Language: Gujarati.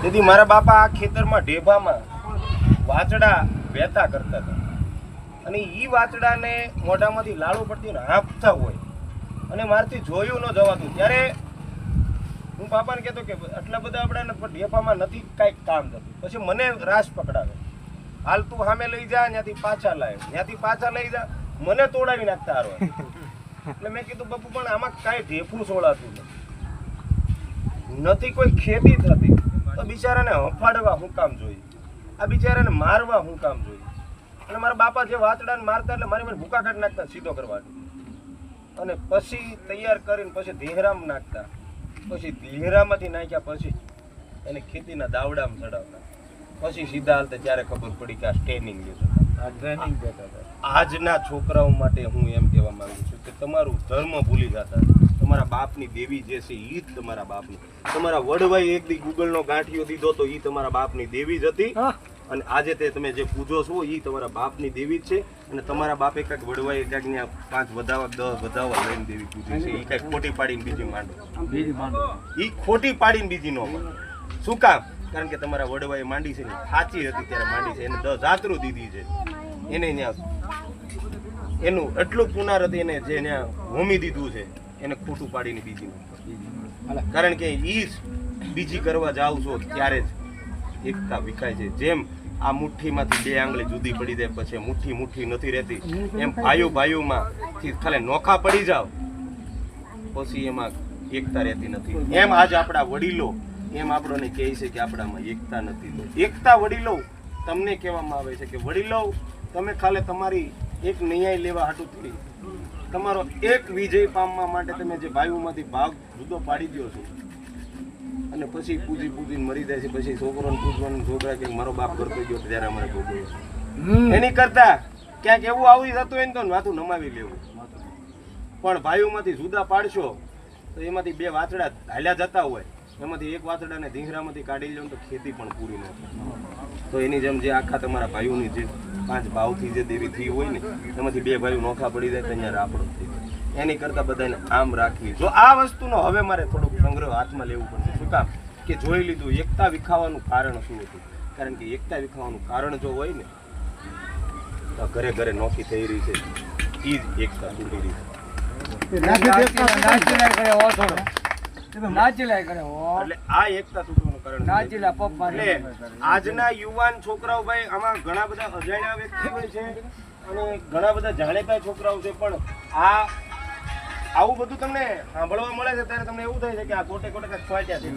તેથી મારા બાપા આ ખેતરમાં ઢેભામાં વાચડા વહેતા કરતા હતા અને એ વાચડાને મોઢામાંથી લાળો પડતી ને હાંફતા હોય અને મારથી જોયું ન જવાતું ત્યારે હું પાપાને કહેતો કે આટલા બધા આપણા ઢેફામાં નથી કાંઈક કામ થતું. પછી મને રાસ પકડાવે, હાલ તું સામે લઈ જા, ત્યાંથી પાછા લાવે, ત્યાંથી પાછા લઈ જા, મને તોડાવી નાખતા હારો. એટલે મેં કીધું બાપુ પણ આમાં કાંઈ ઢેફું સોળાતું નથી, કોઈ ખેતી થતી તો બિચારાને હફાડવા શું કામ જોઈએ, આ બિચારાને મારવા શું કામ જોઈએ. અને મારા બાપા જે વાતડાને મારતા એટલે મારી મને ભૂકા કાઢી નાખતા સીધો કરવાનું અને પછી તૈયાર કરીને પછી ધીહરામ નાખતા, પછી ધીહરામાંથી નાખ્યા પછી એને ખેતીના દાવડામાં ચડાવતા, પછી સીધા હાલતા ત્યારે ખબર પડી કે આ ટ્રેનિંગ લેતા. આજના છોકરાઓ માટે હું એમ કહેવા માંગુ છું કે તમારું ધર્મ ભૂલી જતા, તમારા બાપની દેવી જે છે એ જ તમારા બાપની. તમારા વડવાઈ એક દી ગૂગલનો ગાંઠિયો દીધો તો એ તમારા બાપની દેવી જ હતી અને આજે તે તમે જે પૂજો છો એ તમારા બાપની દેવી જ છે. અને તમારા બાપે કાંઈક વડવાઈ કાંઈક 5 વધાવા 10 વધાવા લઈને દેવી પૂજી છે, એ કાંઈક ખોટી પાડીને બીજી માંડો, એ ખોટી પાડીને બીજી ન માંડો. શું કામ? કારણ કે તમારા વડવાએ માંડી છે ને સાચી હતી ત્યારે માંડી છે, એને 10 જાતરું દીધી છે, એને ત્યાં એનું એટલું પુનાર હતી, એને જે ત્યાં હોમી દીધું છે એને ખોટું પાડીને બીજી માંડો. કારણ કે ઈ જ બીજી કરવા જાવ છો ત્યારે જ એકતા વિખાય છે. જેમ આ મુઠ્ઠીમાંથી 2 આંગળી જુદી પડી જાય પછી મુઠ્ઠી નથી રહેતી, એમ ભાઈઓમાંથી ખાલી નોખા પડી જાવ પછી એમાં એકતા રહેતી નથી. એમ આજ આપણા વડીલો એમ આપણને કહે છે કે આપણામાં એકતા નથી. એકતા વડીલો તમને કહેવામાં આવે છે કે વડીલો તમે ખાલી તમારી એક ન્યાય લેવા હાટું થોડી, તમારો એક વિજય પામવા માટે તમે જે ભાઈઓમાંથી ભાગ જુદો પાડી દો છો અને પછી પૂજીને મરી જાય છે. પછી છોકરોને પૂછવાનું, છોકરા કે મારો બાપ કરતો ગયો ત્યારે અમારે ભોગવ્યું. એની કરતા ક્યાંક એવું આવી જતું હોય ને તો વાતું નમાવી લેવું. પણ ભાઈઓમાંથી જુદા પાડશો તો એમાંથી 2 વાછડા હાલ્યા જતા હોય, એમાંથી એક વાછડાને ધીંગરામાંથી કાઢી લો તો ખેતી પણ પૂરી ન થાય. તો એની જેમ જે આખા તમારા ભાઈઓની જે 5 ભાવથી જે દેવી થઈ હોય ને એમાંથી 2 ભાઈઓ નોખા પડી જાય તો અહીંયા રાપડો થઈ જાય. એની કરતાં બધાને આમ રાખવી. જો આ વસ્તુનો હવે મારે થોડુંક સંગ્રહ હાથમાં લેવું પડશે. શું કામ? કે જોઈ લીધું એકતા વિખાવાનું કારણ શું હતું. કારણ કે એકતા વિખાવાનું કારણ જો હોય ને તો ઘરે ઘરે નોખી થઈ રહી છે, એ જ એકતા તૂટી રહી છે. એટલે આ એકતા તૂટવાનું કારણ એટલે આજના યુવાન છોકરાઓ ભાઈ આમાં ઘણા બધા અજાણ્યા વ્યક્તિ હોય છે અને ઘણા બધા જાણીતા છોકરાઓ છે, પણ આવું બધું તમને સાંભળવા મળે છે ત્યારે તમને એવું થાય છે કે આ કોટે કાંઈક ફાટ્યા છે.